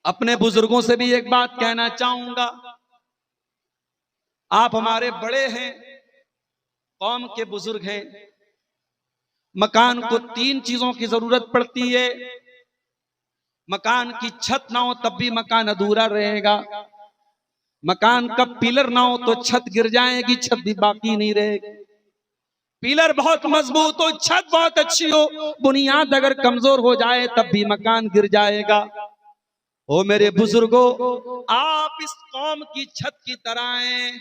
अपने बुजुर्गों से भी एक बात कहना चाहूंगा, आप हमारे बड़े हैं, कौम के बुजुर्ग हैं। मकान को 3 चीजों की जरूरत पड़ती है। मकान की छत ना हो तब भी मकान अधूरा रहेगा। मकान का पिलर ना हो तो छत गिर जाएगी, छत भी बाकी नहीं रहेगी। पिलर बहुत मजबूत हो, छत बहुत अच्छी हो, बुनियाद अगर कमजोर हो जाए तब भी मकान गिर जाएगा। ओ मेरे बुजुर्गों, आप इस कौम की छत की तरह हैं।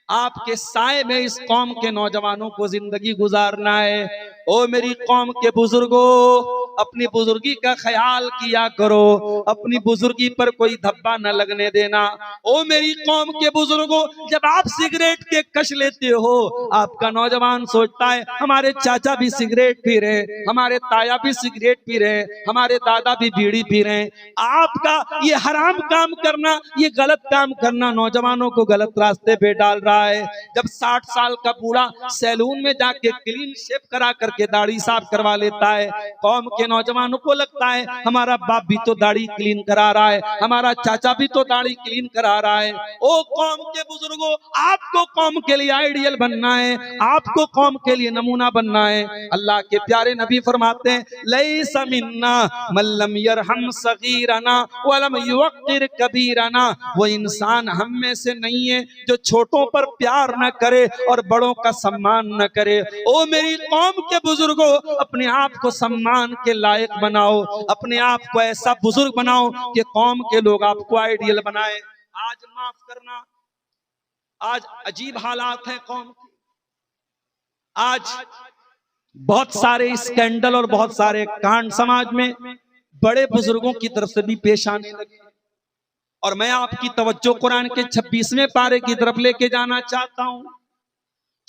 आपके साए में इस कौम के नौजवानों को जिंदगी गुजारना है। ओ मेरी कौम के बुजुर्गों, अपनी बुजुर्गी का ख्याल किया करो, अपनी बुजुर्गी पर कोई धब्बा न लगने देना। ओ मेरी कौम के बुजुर्गों, जब आप सिगरेट के कश लेते हो, आपका नौजवान सोचता है हमारे चाचा भी सिगरेट पी रहे, हमारे ताया भी सिगरेट पी रहे, हमारे दादा भी बीड़ी पी रहे। आपका ये हराम काम करना, ये गलत काम करना नौजवानों को गलत रास्ते पे डाल रहा है। जब 60 साल का बूढ़ा सैलून में जाके क्लीन शेव करा करके दाढ़ी साफ करवा लेता है, कौम के नौजवानों को लगता है हमारा बाप भी तो दाढ़ी क्लीन करा रहा है, हमारा चाचा भी तो दाढ़ी क्लीन करा रहा है। ओ कौम के बुजुर्गों, आपको कौम के लिए आइडियल बनना है, आपको कौम के लिए नमूना बनना है। अल्लाह के प्यारे नबी फरमाते हैं, लैसा मिन्ना मल्लम यरहम सगीरना वलम युक्किर कबीरना। वो इंसान हम में से नहीं है जो छोटों पर प्यार न करे और बड़ों का सम्मान न करे। ओ मेरी कौम के बुजुर्गों, अपने आप को सम्मान के लायक बनाओ, अपने आप को ऐसा बुजुर्ग बनाओ कि कौम के लोग आपको आइडियल बनाए। आज माफ करना, आज अजीब हालात हैं कौम की। आज बहुत सारे स्कैंडल और बहुत सारे कांड समाज में बड़े बुजुर्गों की तरफ से भी पेश आने लगे। और मैं आपकी तवज्जो कुरान के 26वें पारे की तरफ लेके जाना चाहता हूं।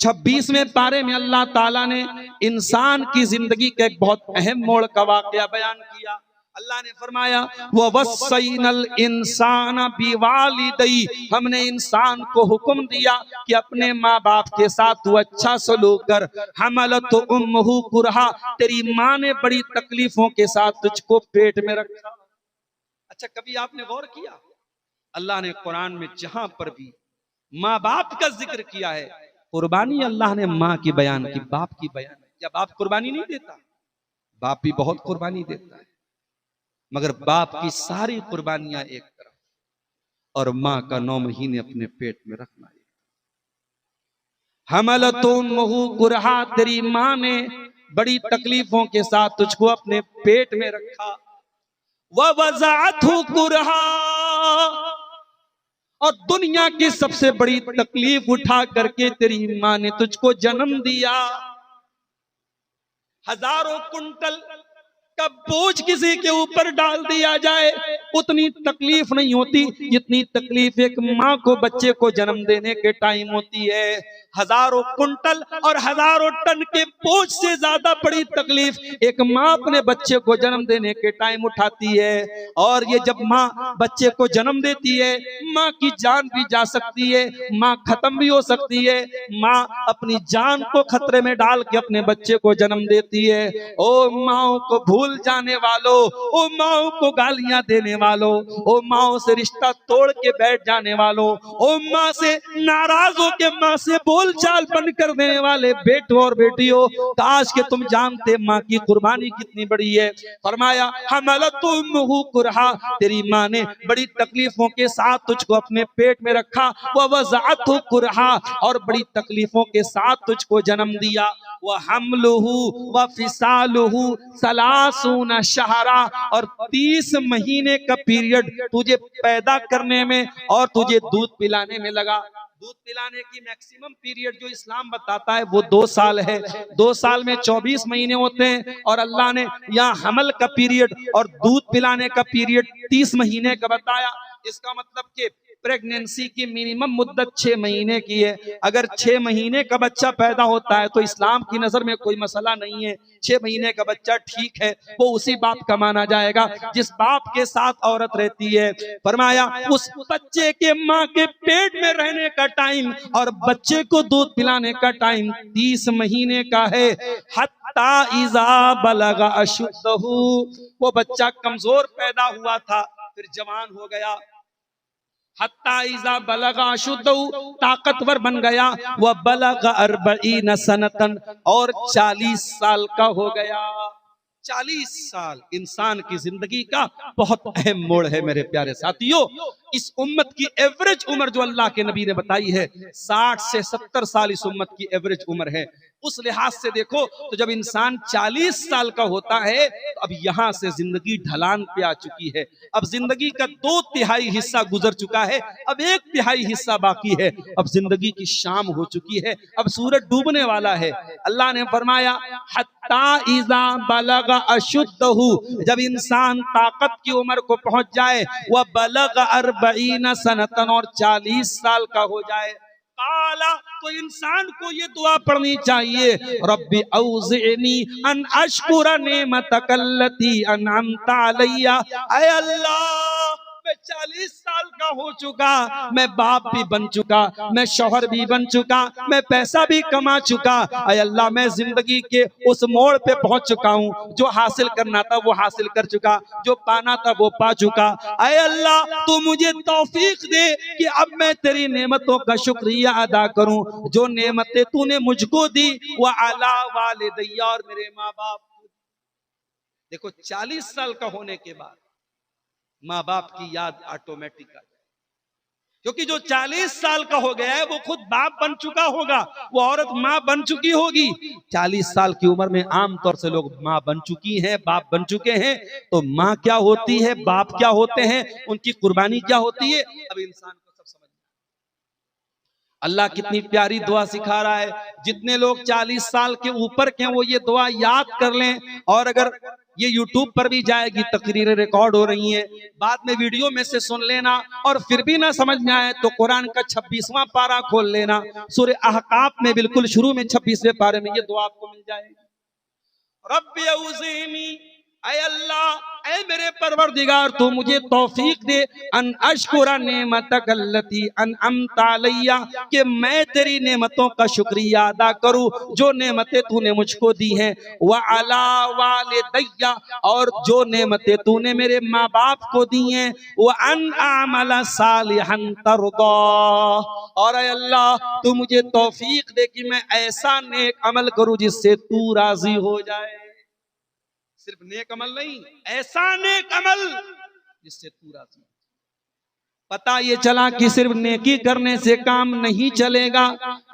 26वें पारे में अल्लाह ताला ने इंसान की जिंदगी का एक बहुत अहम मोड़ का वाकया बयान किया। अल्लाह ने फरमाया, वो वस्सैनल इंसान बिवालिदैहि, हमने इंसान को हुक्म दिया कि अपने माँ बाप के साथ तू अच्छा सलूक कर। हमलत उम्मुहु कुरहा, तेरी माँ ने बड़ी तकलीफों के साथ तुझको पेट में रखा। अच्छा, कभी आपने गौर किया, अल्लाह ने कुरान में जहां पर भी माँ बाप का जिक्र किया है, कुर्बानी अल्लाह ने माँ की बयान की, बाप की बयान की। क्या बाप कुर्बानी नहीं देता? बाप भी बहुत कुर्बानी देता है, मगर बाप की सारी कुर्बानियां एक तरफ और माँ का 9 महीने अपने पेट में रखना एक। हमलतुम्मुहु कुरहा, तेरी माँ ने बड़ी तकलीफों के साथ तुझको अपने पेट में रखा। ववज़अतहु कुरहा, और दुनिया की सबसे बड़ी तकलीफ उठा करके तेरी माँ ने तुझको जन्म दिया। हजारों कुंटल का बोझ किसी के ऊपर डाल दिया जाए, उतनी तकलीफ नहीं होती जितनी तकलीफ एक माँ को बच्चे को जन्म देने के टाइम होती है। हजारों कुंटल और हजारों टन के बोझ से ज्यादा बड़ी तकलीफ एक माँ अपने बच्चे को जन्म देने के टाइम उठाती है। और ये जब माँ बच्चे को जन्म देती है, माँ की जान भी जा सकती है, माँ खत्म भी हो सकती है। माँ अपनी जान को खतरे में डाल के अपने बच्चे को जन्म देती है। ओ माओ को भूल जाने वालों, ओ माओ को गालियां देने वालों, ओ माओ से रिश्ता तोड़ के बैठ जाने वालों, ओ माँ से नाराज हो के माँ से बोलचाल बंद कर देने वाले बेटों और बेटियों, काश के तुम जानते माँ की कुर्बानी कितनी बड़ी है। फरमाया, हमलतुम्मुहु कुरहा, तेरी माँ ने बड़ी तकलीफों के साथ तुझको अपने पेट में रखा। ववज़अतहु कुरहा, और बड़ी तकलीफों के साथ तुझको जन्म दिया। वह हमलुहु व फिसालुहु सलासून शहरा, और 30 महीने का पीरियड तुझे पैदा करने में और तुझे दूध पिलाने में लगा। दूध पिलाने की मैक्सिमम पीरियड जो इस्लाम बताता है वो 2 साल है। 2 साल में 24 महीने होते हैं, और अल्लाह ने यहाँ हमल का पीरियड और दूध पिलाने का पीरियड 30 महीने का बताया। इसका मतलब कि प्रेगनेंसी की मिनिमम मुद्दत 6 महीने की है। अगर 6 महीने का बच्चा पैदा होता है तो इस्लाम की नजर में कोई मसला नहीं है, 6 महीने का बच्चा ठीक है, वो उसी बाप का माना जाएगा जिस बाप के साथ औरत रहती है। फरमाया, उस बच्चे के माँ के पेट में रहने का टाइम और बच्चे को दूध पिलाने का टाइम 30 महीने का है। हत्ता इज़ा बलगा अशुद्धहु, वो बच्चा कमजोर पैदा हुआ था, फिर जवान हो गया, हत्ता इज़ा बलगा अशुद्धहु, ताकतवर बन गया, वह बलगा 40 सनतन, और 40 साल का हो गया। 40 साल इंसान की जिंदगी का बहुत अहम मोड़ है मेरे प्यारे साथियों। इस उम्मत की एवरेज उम्र जो अल्लाह के नबी ने बताई है 60 से 70 साल इस उम्मत की एवरेज उम्र है। उस लिहाज से देखो तो जब इंसान 40 साल का होता है तो अब यहां से जिंदगी ढलान पे आ चुकी है। अब जिंदगी का 2/3 हिस्सा गुजर चुका है, अब 1/3 हिस्सा बाकी है। अब जिंदगी की शाम हो चुकी है, अब सूरज डूबने वाला है। अल्लाह ने फरमाया हत्ता इज़ा बलगा अशुद्धहु, जब इंसान ताकत की उम्र को पहुंच जाए, वह बलग 40 सनतन, और 40 साल का हो जाए, काला, तो इंसान को ये दुआ पढ़नी चाहिए, रब्बी औज़िनी अन अशकुरा नेमतकल्लती अनअमता अलैया। ऐ अल्लाह, मैं 40 साल का हो चुका, मैं बाप भी बन चुका, मैं शौहर भी बन चुका, मैं पैसा भी कमा चुका। ऐ अल्लाह, मैं जिंदगी के उस मोड़ पे पहुंच चुका हूँ, जो हासिल करना था वो हासिल कर चुका, जो पाना था वो पा चुका। ऐ अल्लाह, तू मुझे तौफीक दे कि अब मैं तेरी नेमतों का शुक्रिया अदा करूं, जो नेमतें तूने मुझको दी, वह अला वालिदैया, और मेरे माँ बाप। देखो 40 साल का होने के बाद माँ बाप की याद ऑटोमेटिक आ जाए, क्योंकि जो 40 साल का हो गया है वो खुद बाप बन चुका होगा, वो औरत माँ बन चुकी होगी। 40 साल की उम्र में आमतौर से लोग माँ बन चुकी हैं, बाप बन चुके हैं। तो माँ क्या होती है, बाप क्या होते हैं, उनकी कुर्बानी क्या होती है, अब इंसान को सब समझ। अल्लाह कितनी प्यारी दुआ सिखा रहा है। जितने लोग 40 साल के ऊपर के वो ये दुआ याद कर लें, और अगर ये YouTube पर भी जाएगी, तकरीरें रिकॉर्ड हो रही हैं, बाद में वीडियो में से सुन लेना, और फिर भी ना समझ में आए तो कुरान का 26वां पारा खोल लेना, सूरह अहकाफ में बिल्कुल शुरू में 26वें पारे में ये दुआ आपको मिल जाएगी। रब्बी औज़िनी, ऐ अल्लाह, ऐ मेरे परवरदिगार, तू मुझे तौफीक दे, अन अशकुरा नेमतक अल्लती अनअमता अलैया, कि मैं तेरी नेमतों का शुक्रिया अदा करूं, जो नेमतें तूने मुझको दी हैं, व अला वालिदैया, और जो नेमतें तूने मेरे माँ बाप को दी हैं, व अन अमला सालिहन तरदा, और ऐ अल्लाह, तू मुझे तौफीक दे कि मैं ऐसा नेक अमल करूं जिससे तू राजी हो जाए। सिर्फ नेक अमल नहीं, ऐसा नेक अमल जिससे तू राजी हो। पता ये चला कि सिर्फ नेकी करने से काम नहीं चलेगा।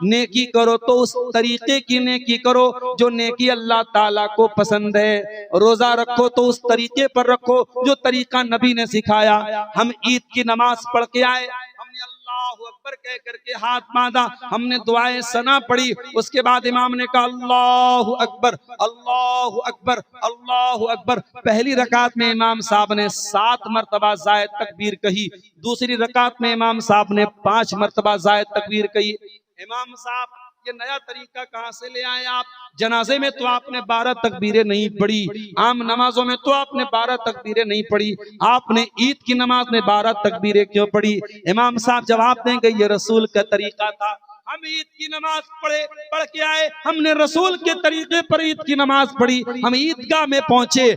नेकी करो तो उस तरीके की नेकी करो जो नेकी अल्लाह ताला को पसंद है। रोजा रखो तो उस तरीके पर रखो जो तरीका नबी ने सिखाया। हम ईद की नमाज पढ़ के आए, हमने अल्लाहु अकबर कह करके हाथ बांधा, हमने दुआएं सना पढ़ी, उसके बाद इमाम ने कहा अल्लाहु अकबर अल्लाहु अकबर अल्लाहु अकबर। पहली रकात में इमाम साहब ने 7 मरतबा जायद तकबीर कही, दूसरी रकात में इमाम साहब ने 5 मरतबा जायद तकबीर कही। इमाम साहब, ये नया तरीका कहां से ले आए आप? जनाजे में तो आपने 12 तकबीरें नहीं पढ़ी, आम नमाजों में तो आपने 12 तकबीरें नहीं पढ़ी, आपने ईद की नमाज में 12 तकबीरें क्यों पढ़ी? इमाम साहब जवाब देंगे ये रसूल का तरीका था। हम ईद की नमाज पढ़ के आए, हमने रसूल के तरीके पर ईद की नमाज पढ़ी। हम ईदगाह में पहुंचे,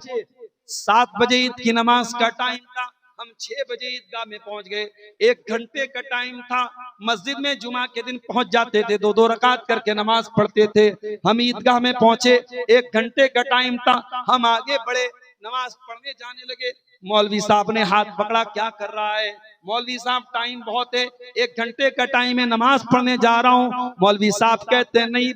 7 बजे ईद की नमाज का टाइम था, हम 6 बजे ईदगाह में पहुंच गए। 1 घंटे का टाइम था, मस्जिद में जुमा के दिन पहुंच जाते थे, 2-2 रकात करके नमाज पढ़ते थे। हम ईदगाह में पहुंचे, 1 घंटे का टाइम था, हम आगे बढ़े, नमाज पढ़ने जाने लगे। मौलवी साहब ने हाथ पकड़ा, क्या कर रहा है? मौलवी साहब, टाइम बहुत है, 1 घंटे का टाइम है, नमाज पढ़ने जा रहा हूँ। मौलवी साहब कहते हैं नहीं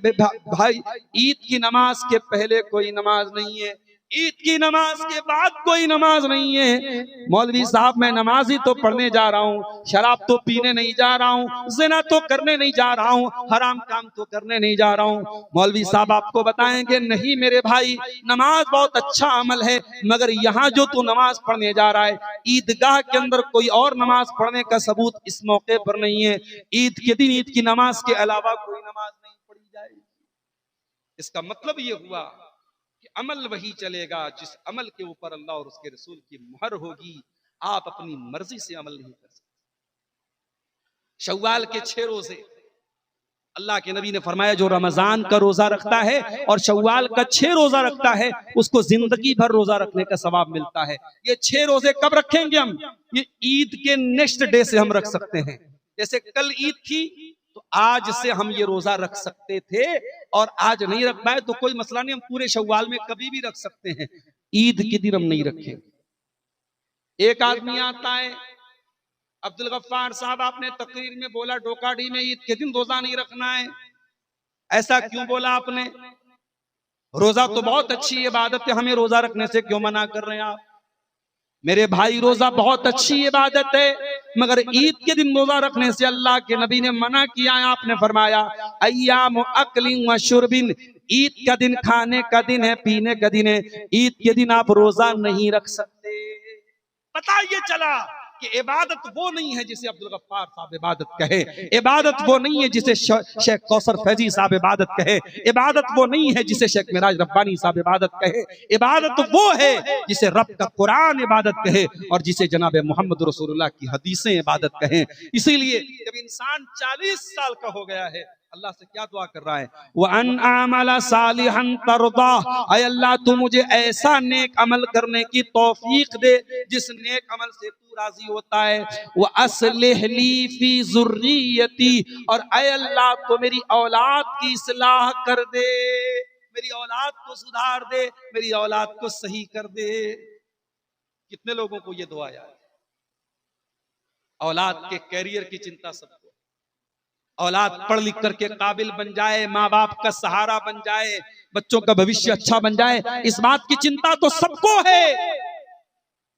भाई, ईद की नमाज के पहले कोई नमाज नहीं है, ईद की नमाज के बाद कोई नमाज नहीं है। मौलवी साहब, मैं नमाज ही तो पढ़ने जा रहा हूँ, शराब तो पीने नहीं जा रहा हूँ, ज़िना तो करने नहीं जा रहा हूँ, हराम काम तो करने नहीं जा रहा हूँ। मौलवी साहब आपको बताएंगे नहीं मेरे भाई, नमाज बहुत अच्छा अमल है, मगर यहाँ जो तू नमाज पढ़ने जा रहा है, ईदगाह के अंदर कोई और नमाज पढ़ने का सबूत इस मौके पर नहीं है। ईद के दिन ईद की नमाज के अलावा कोई नमाज नहीं पढ़ी जाएगी। इसका मतलब ये हुआ कि अमल वही चलेगा जिस अमल के ऊपर अल्लाह और उसके रसूल की मुहर होगी। आप अपनी मर्जी से अमल नहीं कर सकते। शव्वाल के 6 रोजे, अल्लाह के नबी ने फरमाया जो रमजान का रोजा रखता है और शव्वाल का 6 रोजा रखता है उसको जिंदगी भर रोजा रखने का सवाब मिलता है। ये 6 रोजे कब रखेंगे हम? ये ईद के नेक्स्ट डे से हम रख सकते हैं। जैसे कल ईद थी तो आज से हम ये रोजा रख सकते थे और आज नहीं रख पाए तो कोई मसला नहीं, हम पूरे शव्वाल में कभी भी रख सकते हैं। ईद के दिन हम नहीं रखेंगे। एक आदमी आता है, अब्दुल गफ्फार साहब आपने तकरीर में बोला डोकाडी में ईद के दिन रोजा नहीं रखना है, ऐसा क्यों बोला आपने? रोजा तो बहुत अच्छी इबादत है, हमें रोजा रखने से क्यों मना कर रहे हैं आप? मेरे भाई रोजा बहुत अच्छी इबादत है मगर ईद के दिन रोजा रखने से अल्लाह के नबी ने मना किया है। आपने फरमाया अय्याम अक्लिन व शुर्बिन, ईद का दिन खाने का दिन है, पीने का दिन है, ईद के दिन आप रोजा नहीं रख सकते। पता ये चला कि इबादत वो नहीं है जिसे अब्दुल गफ्फार साहब इबादत कहे, इबादत वो नहीं है जिसे शेख कौसर फैजी साहब इबादत कहे, इबादत वो नहीं है जिसे शेख मिराज रब्बानी साहब इबादत कहे, इबादत वो है जिसे रब का कुरान इबादत कहे और जिसे जनाब मोहम्मद रसूलुल्लाह की हदीसें इबादत कहें। इसीलिए जब इंसान 40 साल का हो गया है अल्लाह से क्या दुआ कर रहा है? वअन आमला सालिहन तरदा, ऐ अल्लाह तू मुझे ऐसा नेक अमल करने की तौफीक दे जिस नेक अमल से तू राजी होता है। व अस्लिह ली फी ज़ुर्रियती, और ऐ अल्लाह तो मेरी औलाद की इस्लाह कर दे, मेरी औलाद को सुधार दे, मेरी औलाद को सही कर दे। कितने लोगों को ये दुआ याद? औलाद के कैरियर की चिंता सबको, औलाद पढ़ लिख करके काबिल बन जाए, माँ बाप का सहारा बन जाए, बच्चों का भविष्य अच्छा बन जाए, इस बात की चिंता तो सबको है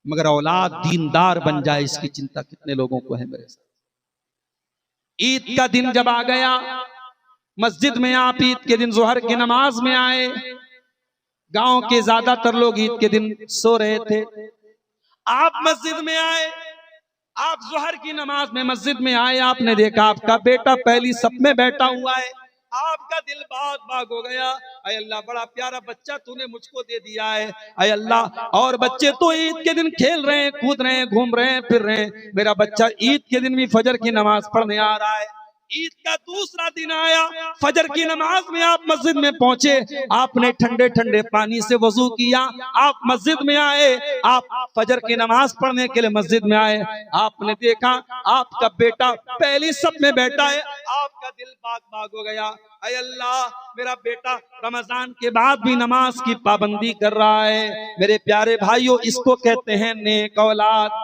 मगर औलाद दीनदार बन जाए इसकी चिंता कितने लोगों को है मेरे साथ। ईद का दिन जब आ गया, मस्जिद में आप ईद के दिन जोहर की नमाज में आए, गांव के ज्यादातर लोग ईद के दिन सो रहे थे, आप मस्जिद में आए, आप जोहर की नमाज में मस्जिद में आए, आपने देखा आपका बेटा पहली सफ में बैठा हुआ है, आपका दिल बाग बाग हो गया, अय अल्लाह बड़ा प्यारा बच्चा तूने मुझको दे दिया है, अय अल्लाह और बच्चे तो ईद के दिन खेल रहे हैं, कूद रहे हैं, घूम रहे हैं, फिर रहे हैं, मेरा बच्चा ईद के दिन भी फजर की नमाज पढ़ने आ रहा है। ईद का दूसरा दिन आया, फजर की नमाज में आप मस्जिद में पहुंचे, आपने ठंडे ठंडे पानी से वजू किया, आप मस्जिद में आए, आप फजर की नमाज पढ़ने के लिए मस्जिद में आए, आपने देखा आपका बेटा पहली सफ में बैठा है, आपका दिल बाग बाग हो गया, अय अल्लाह मेरा बेटा रमजान के बाद भी नमाज की पाबंदी कर रहा है। मेरे प्यारे भाइयों, इसको कहते हैं नेक औलाद।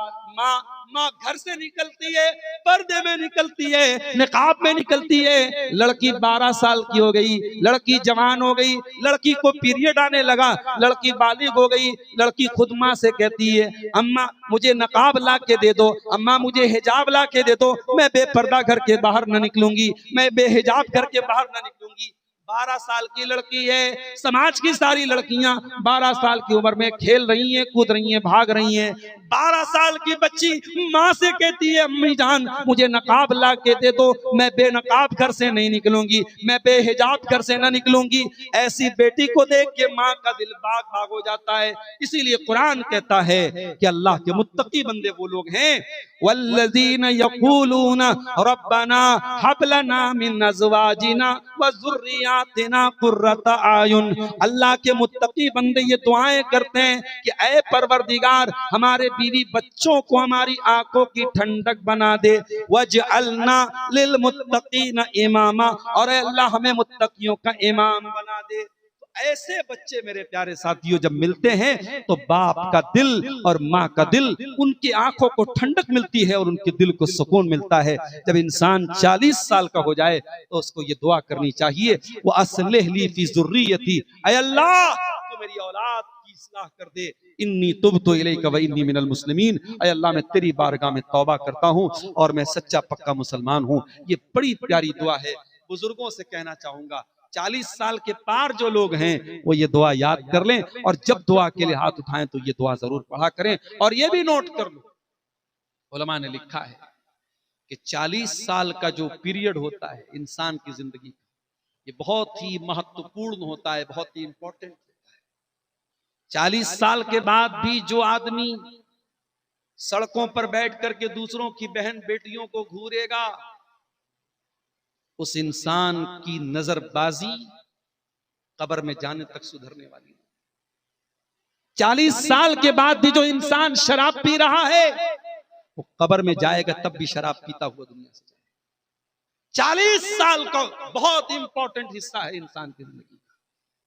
माँ घर से निकलती है, पर्दे में निकलती है, निकाब में निकलती है, लड़की 12 साल की हो गई, लड़की जवान हो गई, लड़की को पीरियड आने लगा, लड़की बालिग हो गई, लड़की खुद माँ से कहती है अम्मा मुझे नकाब ला के दे दो, अम्मा मुझे हिजाब ला के दे दो, मैं बेपर्दा घर के बाहर न निकलूंगी, मैं बेहिजाब घर के बाहर न निकलूंगी। 12 साल की लड़की है, समाज की सारी लड़कियां 12 साल की उम्र में खेल रही हैं, कूद रही हैं, भाग रही हैं। 12 साल की बच्ची माँ से कहती है अम्मी जान मुझे नकाब ला के दे दो, मैं बेनकाब घर से नहीं निकलूंगी, मैं बेहिजाब घर से ना निकलूंगी। ऐसी बेटी को देख के माँ का दिल बाग बाग हो जाता है। इसीलिए कुरान कहता है कि अल्लाह के मुत्तकी बंदे वो लोग हैं, वल्लज़ीना यक़ूलूना रब्बना हब लना मिन अज़वाजिना व ज़ुर्रियातिना क़ुर्रता आयुन। अल्लाह के मुत्तकी बंदे ये दुआएं करते हैं कि ऐ परवरदिगार हमारे बीवी बच्चों को हमारी आंखों की ठंडक बना दे, वजअलना लिल मुत्तकीना इमामा, और अल्लाह हमें मुत्तकियों का इमाम बना दे। ऐसे बच्चे मेरे प्यारे साथियों जब मिलते हैं तो बाप का दिल और माँ का दिल, उनकी आंखों को ठंडक मिलती है और उनके दिल को सुकून मिलता है। जब इंसान 40 साल का हो जाए तो उसको ये दुआ करनी चाहिए, वो अस्लिह ली फी ज़ुर्रियती, ऐ अल्लाह तू मेरी औलाद की इस्लाह कर दे, इन्नी तुब्तु इलैका व इन्नी मिनल मुस्लिमीन, ऐ अल्लाह मैं तेरी बारगाह में तौबा करता हूँ और मैं सच्चा पक्का मुसलमान हूँ। ये बड़ी प्यारी दुआ है। बुजुर्गों से कहना चाहूंगा 40 साल के पार जो लोग हैं वो ये दुआ याद कर लें और जब दुआ के लिए हाथ उठाएं तो ये दुआ जरूर पढ़ा करें। और ये भी नोट कर लो, उलमा ने लिखा है कि 40 साल का जो पीरियड होता है इंसान की जिंदगी का, ये बहुत ही महत्वपूर्ण होता है, बहुत ही इंपॉर्टेंट होता है। 40 साल के बाद भी जो आदमी सड़कों पर बैठ करके दूसरों की बहन बेटियों को घूरेगा, उस इंसान की नजरबाजी कब्र में जाने तक सुधरने वाली है। 40 साल के बाद भी जो इंसान शराब पी रहा है वो कब्र में जाएगा तब भी शराब पीता हुआ दुनिया से जाएगा। 40 साल का बहुत इंपॉर्टेंट हिस्सा है इंसान की जिंदगी।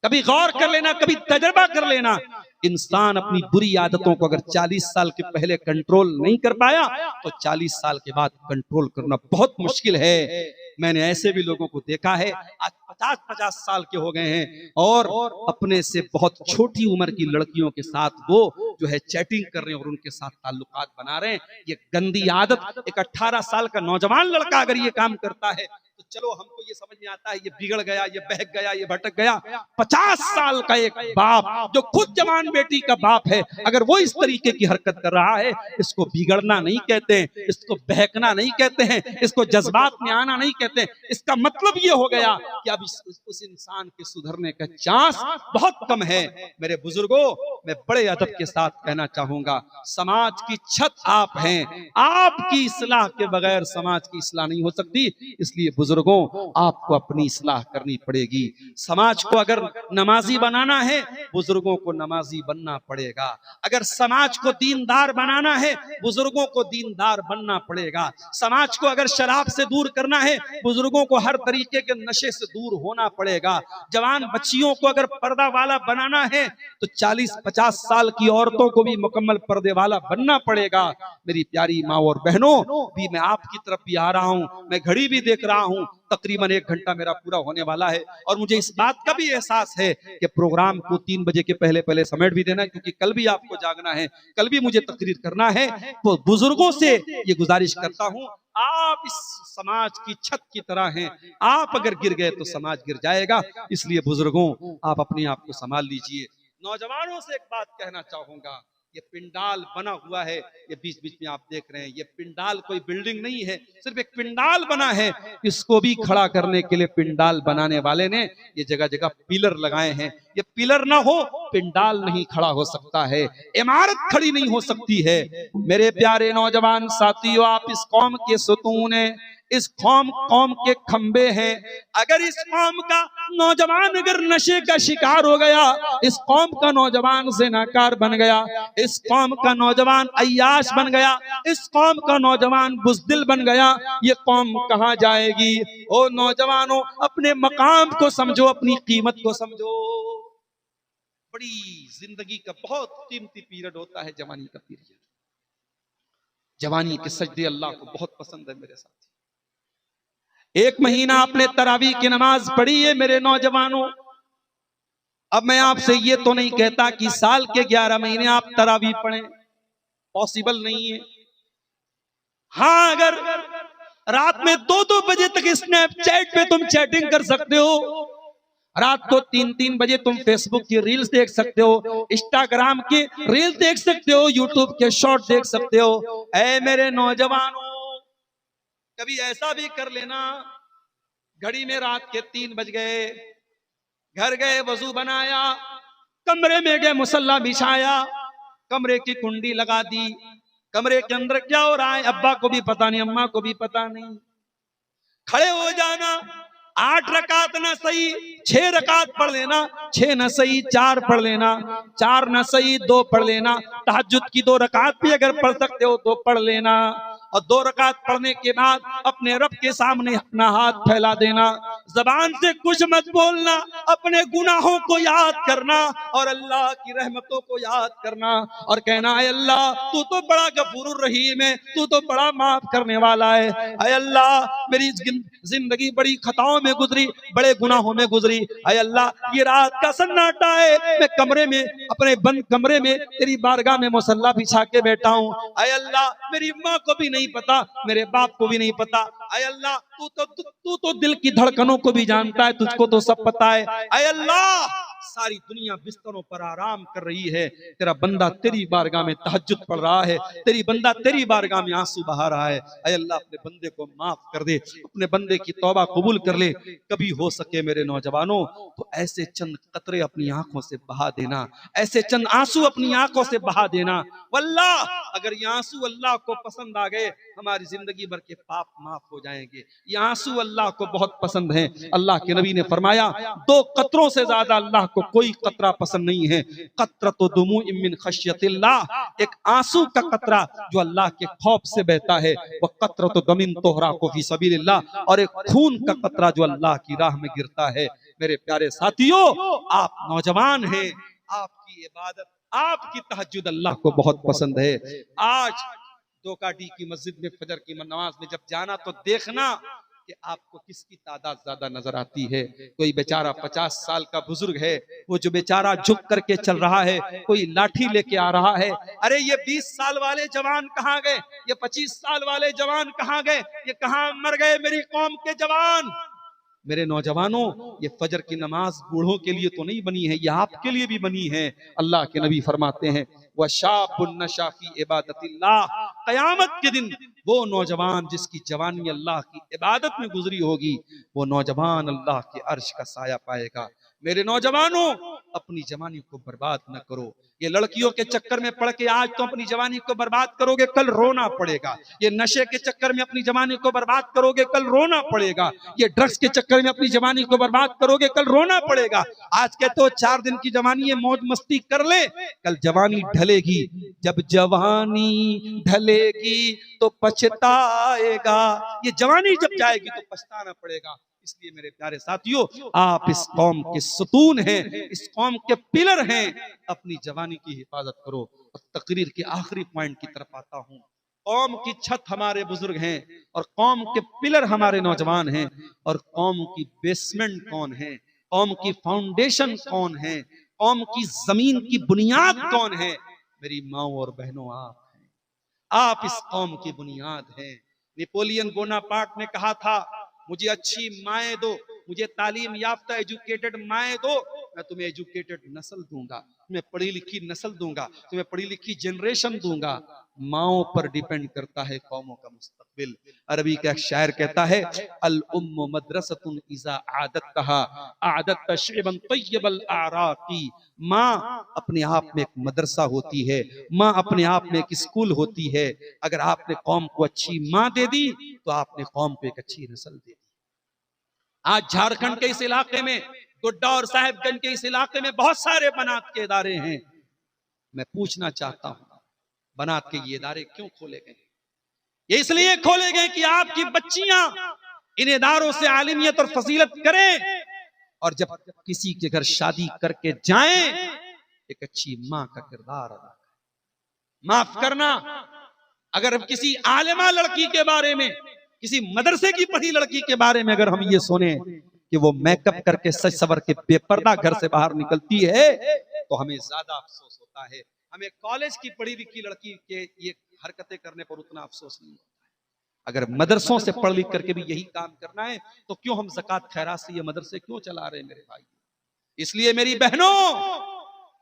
कभी गौर कर लेना, कभी तजर्बा कर लेना, इंसान अपनी बुरी आदतों को अगर 40 साल के पहले कंट्रोल नहीं कर पाया तो 40 साल के बाद कंट्रोल करना बहुत मुश्किल है। मैंने ऐसे भी लोगों को देखा है आज 50-50 साल के हो गए हैं और अपने से बहुत छोटी उम्र की लड़कियों के साथ वो जो है चैटिंग कर रहे हैं और उनके साथ ताल्लुकात बना रहे हैं। ये गंदी आदत एक 18 साल का नौजवान लड़का अगर ये काम करता है तो चलो हमको ये समझ में आता है ये बिगड़ गया, ये बहक गया, ये भटक गया। 50 साल का एक बाप जो खुद जवान बेटी का बाप है अगर वो इस तरीके की हरकत कर रहा है, इसको बिगड़ना नहीं कहते हैं, इसको बहकना नहीं कहते हैं, इसको जज्बात में आना नहीं कहते हैं। इसका मतलब ये हो गया कि अब उस इंसान के सुधरने का चांस बहुत कम है। मेरे बुजुर्गों, मैं बड़े अदब के साथ कहना चाहूंगा, समाज की छत आप हैं, आपकी इस्लाह के बगैर समाज की इस्लाह नहीं हो सकती। इसलिए बुजुर्गों, आपको अपनी इस्लाह करनी पड़ेगी। समाज को अगर नमाजी बनाना है, बुजुर्गों को नमाजी बनना पड़ेगा। अगर समाज को दीनदार बनाना है, बुजुर्गों को दीनदार बनना पड़ेगा। समाज को अगर शराब से दूर करना है, बुजुर्गों को हर तरीके के नशे से दूर होना पड़ेगा। जवान बच्चियों को अगर पर्दा वाला बनाना है तो 40-50 साल की औरतों को भी मुकम्मल पर्दे वाला बनना पड़ेगा। मेरी प्यारी माँ और बहनों, भी मैं आपकी तरफ भी आ रहा हूँ, मैं घड़ी भी देख रहा हूँ, तकरीबन 1 घंटा मेरा पूरा होने वाला है और मुझे इस बात का भी एहसास है कि प्रोग्राम को 3 बजे के पहले समेट भी देना है, क्योंकि कल भी आपको जागना है, कल भी मुझे तकरीर करना है। तो बुजुर्गों से ये गुजारिश करता हूँ, आप इस समाज की छत की तरह हैं, आप अगर गिर गए तो समाज गिर जाएगा। इसलिए बुजुर्गों, आप अपने आप को संभाल लीजिए। नौजवानों से एक बात कहना चाहूंगा, ये पिंडाल बना हुआ है, ये बीच बीच में आप देख रहे हैं, ये पिंडाल कोई बिल्डिंग नहीं है, सिर्फ एक पिंडाल बना है। इसको भी खड़ा करने के लिए पिंडाल बनाने वाले ने ये जगह जगह पिलर लगाए हैं। ये पिलर ना हो पिंडाल नहीं खड़ा हो सकता है, इमारत खड़ी नहीं हो सकती है। मेरे प्यारे नौजवान साथियों, आप इस कौम के सुतून हैं, इस कौम के खंबे हैं। अगर इस कौम का नौजवान अगर नशे का शिकार हो गया, इस कौम का नौजवान ज़िनाकार बन गया, इस कौम का नौजवान अय्याश बन गया, इस कौम का नौजवान बुज़दिल बन गया, ये कौम कहाँ जाएगी? ओ नौजवानों, अपने मकाम को समझो, अपनी कीमत को समझो। बड़ी जिंदगी का बहुत कीमती पीरियड होता है जवानी का पीरियड। जवानी के सजदे अल्लाह को बहुत पसंद है मेरे साथी। 1 महीना आपने तरावीह की नमाज पढ़ी है मेरे नौजवानों। अब मैं आपसे ये तो नहीं कहता कि साल के 11 महीने आप तरावीह पढ़ें, पॉसिबल नहीं है। हाँ, अगर रात में 2-2 बजे तक स्नैपचैट पे तुम चैटिंग कर सकते हो, रात को 3-3 बजे तुम फेसबुक की रील्स देख सकते हो, इंस्टाग्राम की रील्स देख सकते हो, यूट्यूब के शॉर्ट देख सकते हो। ऐ मेरे नौजवानों, कभी ऐसा भी कर लेना, घड़ी में रात के 3 बज गए, घर गए, वजू बनाया, कमरे में गए, मुसल्ला बिछाया, कमरे की कुंडी लगा दी, कमरे के अंदर क्या हो रहा है अब्बा को भी पता नहीं, अम्मा को भी पता नहीं। खड़े हो जाना, 8 रकात ना सही 6 रकात पढ़ लेना, 6 न सही 4 पढ़ लेना, 4 न सही 2 पढ़ लेना, तहज्जुद की 2 रकात भी अगर पढ़ सकते हो तो पढ़ लेना। और 2 रकात पढ़ने के बाद अपने रब के सामने अपना हाथ फैला देना, जबान से कुछ मत बोलना, अपने गुनाहों को याद करना और अल्लाह की रहमतों को याद करना और कहना, ऐ अल्लाह तू तो बड़ा गफूरुर रहीम है, तू तो बड़ा माफ करने वाला है। ऐ अल्लाह, मेरी जिंदगी बड़ी खताओं में गुजरी, बड़े गुनाहों में गुजरी। ऐ अल्लाह, ये रात का सन्नाटा है, मैं कमरे में, अपने बंद कमरे में तेरी बारगाह में मुसल्ला बिछा के बैठा हूँ। ऐ अल्लाह, मेरी माँ को भी नहीं पता, मेरे बाप को भी नहीं पता। ऐ अल्लाह, तू तो दिल की धड़कनों को भी जानता है, तुझको तो सब पता है। ऐ अल्लाह, सारी दुनिया बिस्तरों पर आराम कर रही है, तेरा बंदा तेरी बारगाह में तहज्जुद पढ़ रहा है, तेरी बंदा तेरी बारगाह में आंसू बहा रहा है। ऐ अल्लाह अपने बंदे को माफ कर दे, अपने बंदे की तौबा कबूल कर ले। कभी हो सके मेरे नौजवानों तो ऐसे चंद कतरे अपनी आंखों से बहा देना, ऐसे चंद आंसू अपनी आंखों से बहा देना। वल्लाह अगर ये आंसू अल्लाह को पसंद आ गए, हमारी जिंदगी भर के पाप माफ हो जाएंगे। ये आंसू अल्लाह को बहुत पसंद है। अल्लाह के नबी ने फरमाया, दो कतरों से ज्यादा अल्लाह को कोई कतरा पसंद नहीं है। कतरतु दुमूइन मिन खश्यतिल्लाह, एक आंसू का कतरा जो अल्लाह के खौफ से बहता है, वह कतरतु दमिन तुहराकु फी सबीलिल्लाह, और एक खून का कतरा जो अल्लाह की राह में गिरता है। मेरे प्यारे साथियों, आप नौजवान हैं, आपकी इबादत, आपकी तहज्जुद अल्लाह को बहुत पसंद है। आज दोकाडी की मस्जिद में फजर की नमाज में जब जाना तो देखना कि आपको किसकी तादाद ज्यादा नजर आती है। कोई बेचारा 50 साल का बुजुर्ग है, वो जो बेचारा झुक करके चल रहा है, कोई लाठी लेके आ रहा है। अरे ये 20 साल वाले जवान कहाँ गए, ये 25 साल वाले जवान कहाँ गए, ये कहाँ मर गए मेरी कौम के जवान। मेरे नौजवानों, ये फजर की नमाज बूढ़ों के लिए तो नहीं बनी है, ये आपके लिए भी बनी है। अल्लाह के नबी फरमाते हैं, वशाबुन नशा फी इबादतिल्लाह, कयामत के दिन वो नौजवान जिसकी जवानी अल्लाह की इबादत में गुजरी होगी, वो नौजवान अल्लाह के अर्श का साया पाएगा। मेरे नौजवानों, अपनी जवानी को बर्बाद न करो। ये लड़कियों के चक्कर में पड़ के आज तो अपनी जवानी को बर्बाद करोगे, कल रोना पड़ेगा। ये नशे के चक्कर में अपनी जवानी को बर्बाद करोगे, कल रोना पड़ेगा। ये ड्रग्स के चक्कर में अपनी जवानी को बर्बाद करोगे, कल रोना पड़ेगा। आज कहते हो 4 दिन की जवानी है, मौज मस्ती कर ले, कल जवानी ढलेगी। जब जवानी ढलेगी तो पछताएगा, ये जवानी जब जाएगी तो पछताना पड़ेगा। इसलिए मेरे प्यारे साथियों, आप इस कौम के सुतून हैं, इस कौम के पिलर हैं, अपनी जवानी की हिफाजत करो। और तकरीर के आखिरी पॉइंट की तरफ आता हूं। कौम की छत हमारे बुजुर्ग हैं और कौम के पिलर हमारे नौजवान हैं, और कौम की बेसमेंट कौन है, कौम की फाउंडेशन कौन है, कौम की जमीन की बुनियाद कौन है? मेरी माओ और बहनों, आप हैं। आप इस कौम की बुनियाद हैं। नेपोलियन बोनापार्ट ने कहा था, मुझे अच्छी माएँ दो, मुझे तालीम याफ्ता एजुकेटेड माएँ दो, मैं तुम्हें एजुकेटेड नस्ल दूंगा, तुम्हें पढ़ी लिखी नस्ल दूंगा, तुम्हें पढ़ी लिखी जनरेशन दूंगा। माओ पर डिपेंड करता है कौमों का मुस्तकबिल। अरबी का एक शायर कहता है, अल उम्मु मदरसतुन इज़ा आदतहा आदत शैबन तय्यबल आराकी। माँ अपने आप में एक मदरसा होती है, माँ अपने आप में एक स्कूल होती है। अगर आपने कौम को अच्छी माँ दे दी तो आपने कौम को एक अच्छी नस्ल दे दी। आज झारखंड के इस इलाके में, गोड्डा और साहेबगंज के इस इलाके में बहुत सारे बनात के इदारे हैं। मैं पूछना चाहता हूं, बनात के ये इदारे क्यों खोले गए? ये इसलिए खोले गए कि आपकी बच्चियां इन इदारों से आलिमियत और फजीलत करें, और जब किसी के घर शादी करके जाएं, एक अच्छी मां का किरदार अदा करें। माफ करना, अगर किसी आलिमा लड़की के बारे में, किसी मदरसे की पढ़ी लड़की के बारे में अगर हम ये सुने कि वो मेकअप करके सज सवर के बेपर्दा घर से बाहर निकलती है, तो हमें ज्यादा अफसोस होता है। हमें कॉलेज की पढ़ी लिखी लड़की के ये हरकतें करने पर उतना अफसोस नहीं होता है। अगर मदरसों से पढ़ लिख करके भी यही काम करना है, तो क्यों हम ज़कात खैरात से ये मदरसे क्यों चला रहे हैं मेरे भाई? इसलिए मेरी बहनों,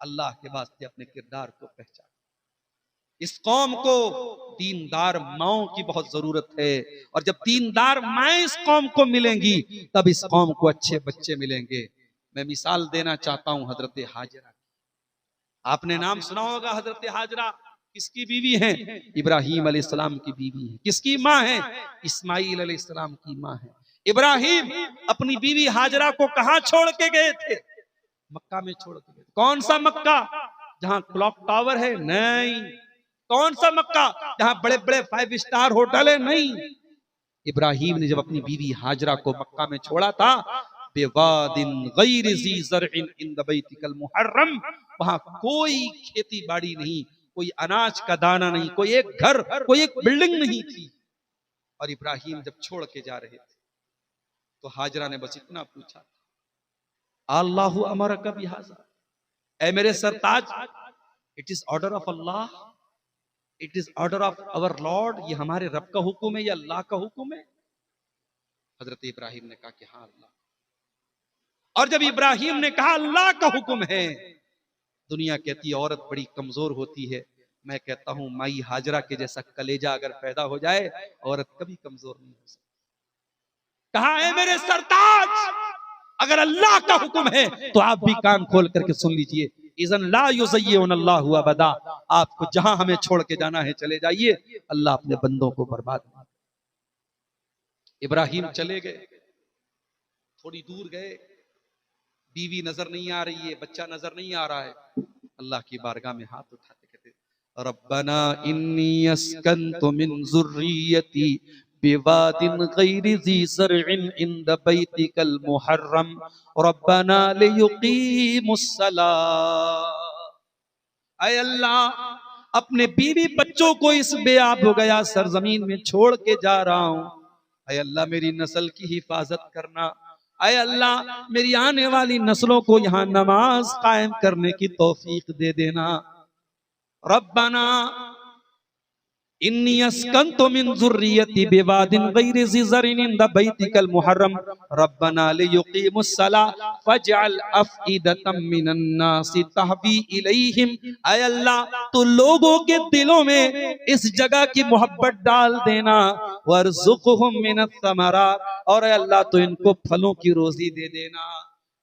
अल्लाह के वास्ते अपने किरदार को पहचान। इस कौम को दीनदार माओं की बहुत जरूरत है, और जब दीनदार माएं इस कौम को मिलेंगी, तब इस कौम को अच्छे बच्चे मिलेंगे। मैं मिसाल देना चाहता हूं हजरत हाजरा। आपने नाम सुना होगा हजरत हाजरा। किसकी बीवी हैं? इब्राहिम अलैहिस्सलाम की बीवी है। किसकी माँ है? इस्माइल अलैहिस्सलाम की माँ है। इब्राहिम अपनी बीवी हाजरा को कहां छोड़ के गए थे? मक्का में छोड़ के गए। कौन सा मक्का? जहां क्लॉक टावर है? नहीं। कौन सा मक्का? जहां बड़े बड़े 5 स्टार होटल है? नहीं। इब्राहिम ने जब अपनी बीवी हाजरा को मक्का में छोड़ा था, बेवादिन गैर ज़ी ज़रइन इंद बैतिकल मुहर्रम, वहां कोई खेती बाड़ी नहीं, कोई अनाज का दाना नहीं, कोई एक घर, कोई एक बिल्डिंग नहीं थी। और इब्राहिम जब छोड़ के जा रहे थे तो हाजरा ने बस इतना पूछा, अल्लाहु अमरका बिहाज़ा, ऐ मेरे सरताज, it is order of Allah, it is order of our lord, ये हमारे रब का हुक्म है या अल्लाह का हुक्म है? हजरत इब्राहिम ने कहा कि हाँ अल्लाह। और जब इब्राहिम ने कहा अल्लाह का हुक्म है, दुनिया कहती है औरत बड़ी कमजोर होती है, मैं कहता हूं माई हाजरा के जैसा कलेजा अगर पैदा हो जाए, औरत कभी कमजोर नहीं हो सकती। कहा है मेरे सरताज, अगर अल्लाह का हुक्म है तो आप भी कान खोल करके सुन लीजिए, इज़न ला युज़य्यिनुल्लाहु अबदा, आपको जहां हमें छोड़ के जाना है चले जाइए, अल्लाह अपने बंदों को बर्बाद नहीं। इब्राहिम चले गए, थोड़ी दूर गए, बीवी नजर नहीं आ रही है, बच्चा नजर नहीं आ रहा है, अल्लाह की बारगाह में हाथ उठाते कहते रब्बना इन्नी अस्कन्तु मिन ज़ुर्रियती बिवादिन गैरि ज़ी ज़रइन इंद बैतिकल मुहर्रम रब्बना लियुक़ीमुस्सलाह। ऐ अल्लाह, अपने बीवी बच्चों को इस बेआब हो गया सरजमीन में छोड़ के जा रहा हूं, ऐ अल्लाह मेरी नस्ल की हिफाजत करना, ऐ अल्लाह मेरी आने वाली नस्लों को यहां नमाज कायम करने की तौफीक दे देना। रब्बना इन्नी अस्कन्तु मिन ज़ुर्रियती बिवादिन गैरि ज़ी ज़रइन इंद बैतिकल मुहर्रम रब्बना लियुक़ीमुस्सलाह फजअल अफ़ईदतम मिनन नासि तहवी इलैहिम। ऐ अल्लाह, तो लोगों के दिलों में इस जगह की मोहब्बत डाल देना, वरज़ुक़हुम मिनत समरात, और ऐ अल्लाह तो इनको फलों की रोजी दे देना।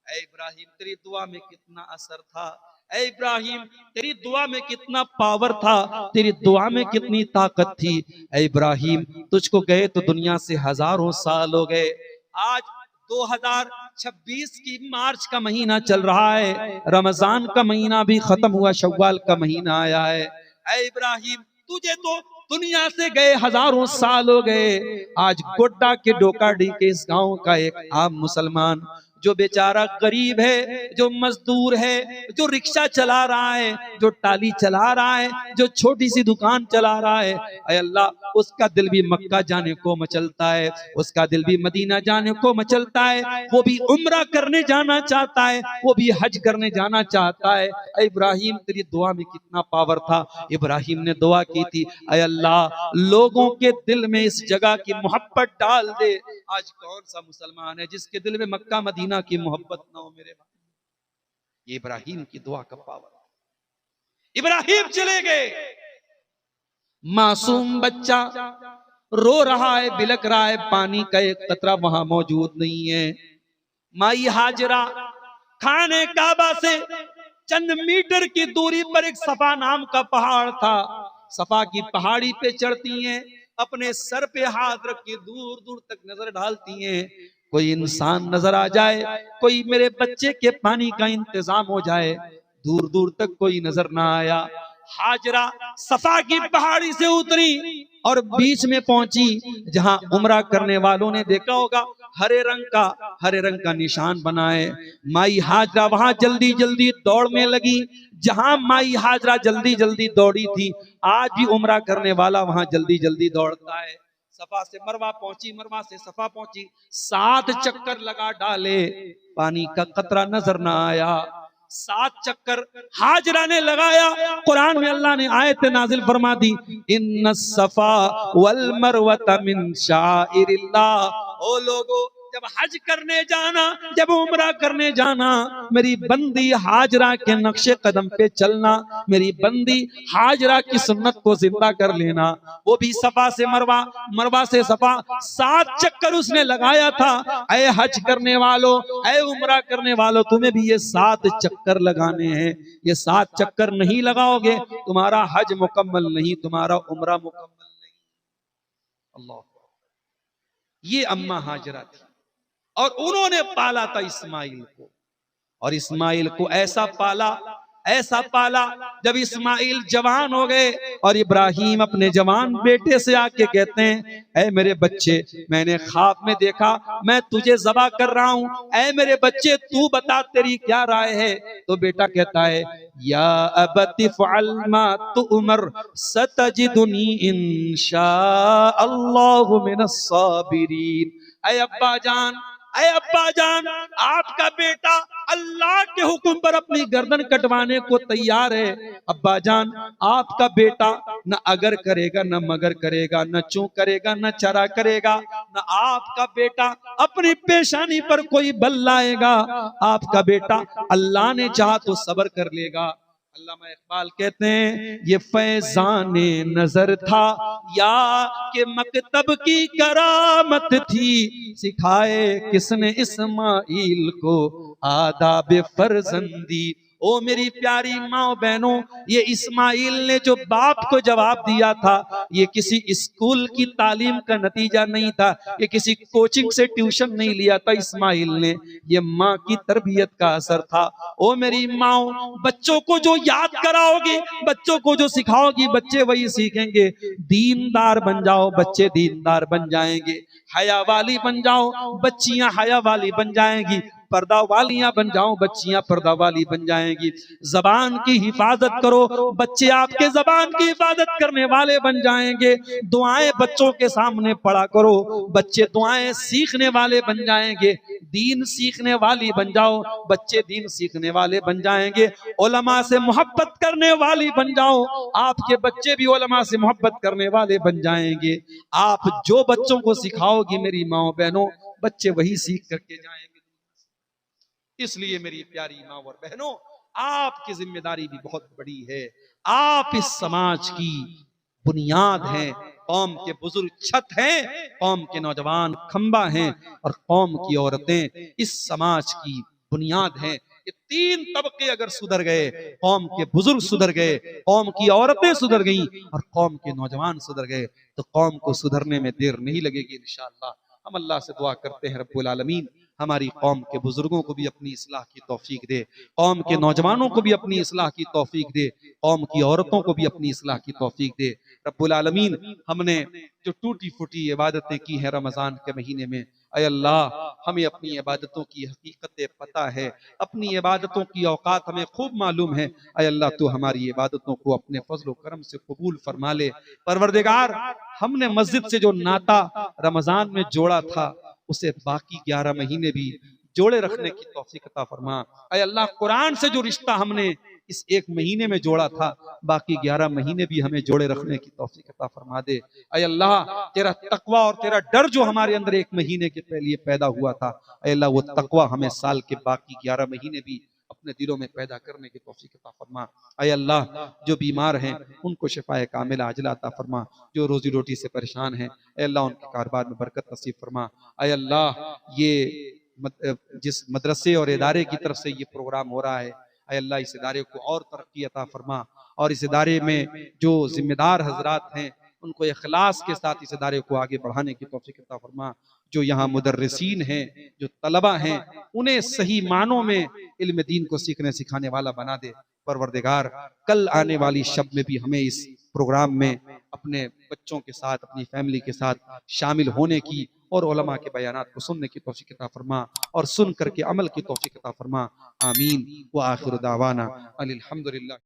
ऐ इब्राहिम, तेरी दुआ में कितना असर था, ऐ इब्राहिम तेरी दुआ में कितना पावर था, तेरी दुआ में कितनी ताकत थी। ऐ इब्राहिम, तुझको गए तो दुनिया से हजारों साल हो गए, आज 2026 की मार्च का महीना चल रहा है, रमजान का महीना भी खत्म हुआ, शव्वाल का महीना आया है। ऐ इब्राहिम, तुझे तो दुनिया से गए हजारों साल हो गए, आज गोड्डा के डोकाडी के इस गांव का एक आम मुसलमान जो बेचारा गरीब है, जो मजदूर है, जो रिक्शा चला रहा है, जो टाली चला रहा है, जो छोटी सी दुकान चला रहा है, ऐ अल्लाह उसका दिल भी मक्का जाने को मचलता है, उसका दिल भी मदीना जाने को मचलता है, वो भी उम्रा करने जाना चाहता है, वो भी हज करने जाना चाहता है। ऐ इब्राहिम, तेरी दुआ में कितना पावर था। इब्राहिम ने दुआ की थी, ऐ अल्लाह लोगों के दिल में इस जगह की मोहब्बत डाल दे। आज कौन सा मुसलमान है जिसके दिल में मक्का मदीना की मोहब्बत ना हो मेरे भाई? ये इब्राहिम की दुआ का पावर। इब्राहिम चले गए, मासूम बच्चा रो रहा है, बिलक रहा है, पानी का एक कतरा वहां मौजूद नहीं है। माई हाजरा खाने काबा से चंद मीटर की दूरी पर एक सफा नाम का पहाड़ था, सफा की पहाड़ी पे चढ़ती हैं, अपने सर पे हाथ रख के दूर दूर तक नजर डालती हैं, कोई इंसान नजर आ जाए, कोई मेरे बच्चे के पानी का इंतजाम हो जाए। दूर दूर तक कोई नजर ना आया। हाजरा सफा की पहाड़ी से उतरी और बीच में पहुंची जहां उम्रा करने वालों ने देखा होगा हरे रंग का निशान बना है। माई हाजरा वहां जल्दी जल्दी दौड़ने लगी, जहां माई हाजरा जल्दी जल्दी दौड़ी थी, आज भी उम्रा करने वाला वहां जल्दी जल्दी दौड़ता है। सफा से मरवा पहुंची, मरवा से सफा पहुंची, 7 चक्कर लगा डाले, पानी का कतरा नजर ना आया। 7 चक्कर हाजरा ने लगाया। कुरान में अल्लाह ने आयत नाजिल फरमा दी, इन्नस सफा वल मरवता मिन शाइरिल्लाह। ओ लोगो, जब हज करने जाना, जब उम्रा करने जाना, मेरी बंदी हाजरा के नक्शे कदम पे चलना, मेरी बंदी हाजरा की सुन्नत को जिंदा कर लेना। वो भी सफा से मरवा, मरवा से सफा, 7 चक्कर उसने लगाया था। ऐ हज करने वालों, ऐ उम्रा करने वालों, तुम्हें भी ये 7 चक्कर लगाने हैं। ये 7 चक्कर नहीं लगाओगे तुम्हारा हज मुकम्मल नहीं, तुम्हारा उम्रा मुकम्मल नहीं। अल्लाह, ये अम्मा हाजरा थी और उन्होंने पाला था इस्माइल को, और इस्माइल को ऐसा पाला जब इस्माइल जवान हो गए और इब्राहिम अपने जवान बेटे से आके कहते हैं, ऐ मेरे बच्चे, मैंने ख्वाब में देखा मैं तुझे ज़बा कर रहा हूं, ऐ मेरे बच्चे तू बता तेरी क्या राय है? तो बेटा कहता है, या अबति फ़अल मा तुअमर सतजिदुनी इंशाअल्लाहु मिनस साबिरीन। ऐ अब्बा जान, आपका बेटा अल्लाह के हुक्म पर अपनी गर्दन कटवाने को तैयार है। अब्बा जान, आपका बेटा न अगर करेगा न मगर करेगा, न चूं करेगा न चरा करेगा, न आपका बेटा अपनी पेशानी पर कोई बल लाएगा। आपका बेटा अल्लाह ने चाहा तो सब्र कर लेगा। अल्लामा इकबाल कहते हैं ये फैजाने नजर था या कि मकतब की करामत थी, सिखाए किसने इस्माइल को आदाब फर्जंदी। ओ मेरी प्यारी माँ बहनों, ये इस्माइल ने जो बाप को जवाब दिया था, ये किसी स्कूल की तालीम का नतीजा नहीं था, ये किसी कोचिंग से ट्यूशन नहीं लिया था इस्माइल ने, ये माँ की तरबियत का असर था। ओ मेरी माँ, बच्चों को जो याद कराओगी, बच्चों को जो सिखाओगी, बच्चे वही सीखेंगे। दीनदार बन जाओ, बच्चे दीनदार बन जाएंगे। हया वाली बन जाओ, बच्चियां हया वाली बन जाएंगी। पर्दा वालियां बन जाओ, बच्चियां पर्दा वाली बन जाएंगी। जबान की हिफाजत करो, बच्चे आपके जबान की हिफाजत करने वाले बन जाएंगे। दुआएं बच्चों के सामने पढ़ा करो, बच्चे दुआएं सीखने वाले बन जाएंगे। दीन सीखने वाली बन जाओ, बच्चे दीन सीखने वाले बन जाएंगे। उलमा से मोहब्बत करने वाली बन जाओ, आपके बच्चे भी उलमा से मोहब्बत करने वाले बन जाएंगे। आप जो बच्चों को सिखाओगी मेरी माँ बहनों, बच्चे वही सीख करके जाएंगे। इसलिए मेरी प्यारी माँ और बहनों, आपकी जिम्मेदारी भी बहुत बड़ी है। आप इस समाज की बुनियाद हैं, कौम के बुजुर्ग छत हैं, कौम के नौजवान खंबा हैं, और कौम की औरतें इस समाज की बुनियाद हैं। ये तीन तबके अगर सुधर गए, कौम के बुजुर्ग सुधर गए, कौम की औरतें सुधर गईं और कौम के नौजवान सुधर गए, तो कौम को सुधरने में देर नहीं लगेगी इंशाअल्लाह। हम अल्लाह से दुआ करते हैं रब्बुल आलमीन हमारी कौम के बुजुर्गों को भी अपनी इस्लाह की तौफीक दे, कौम के नौजवानों को भी अपनी इस्लाह की तौफीक दे, कौम की औरतों को भी अपनी इस्लाह की तौफीक दे। रब्बुल आलमीन, हमने जो टूटी फूटी इबादतें की हैं रमजान के महीने में, अय अल्लाह हमें अपनी इबादतों की हकीकत पता है, अपनी इबादतों की औकात हमें खूब मालूम है। अय अल्लाह तू हमारी इबादतों को अपने फजल करम से कबूल फरमा ले। परवरदिगार, हमने मस्जिद से जो नाता रमजान में जोड़ा था, उसे बाकी 11 महीने भी जोड़े रखने की तौफीक अता फरमा। अय अल्लाह, कुरान से जो रिश्ता हमने इस एक महीने में जोड़ा था, बाकी 11 महीने भी हमें जोड़े रखने की तौफीक अता फरमा दे। अय अल्लाह, तेरा तकवा और तेरा डर जो हमारे अंदर एक महीने के लिए पैदा हुआ था, अय अल्लाह वो तकवा हमें साल के बाकी 11 महीने भी अपने दिलों में पैदा करने की तौफीक अता फरमा। अय अल्लाह, जो बीमार हैं उनको शिफाए कामिला आजिला अता फरमा, जो रोजी रोटी से परेशान हैं अय अल्लाह उनके कारोबार में बरकत नसीब फरमा। अय अल्लाह, ये जिस मदरसे और इदारे की तरफ से ये प्रोग्राम हो रहा है, अय अल्लाह इस इदारे को और तरक्की अता फरमा, और इस इदारे में जो जिम्मेदार हजरात हैं उनको इखलास के साथ इस इदारे को आगे बढ़ाने की तौफीक अता फरमा। जो यहाँ मुदर्रिसीन हैं, जो तलबा हैं, उन्हें सही मानों में इल्म दीन को सीखने सिखाने वाला बना दे। परवरदिगार, कल आने वाली शब में भी हमें इस प्रोग्राम में अपने बच्चों के साथ, अपनी फैमिली के साथ शामिल होने की और उलमा के बयानात को सुनने की तौफीक अता फरमा, और सुन करके अमल की तौफीक अता फरमा। आमीन व आखिर दावाना अनिल हम्दुलिल्लाह।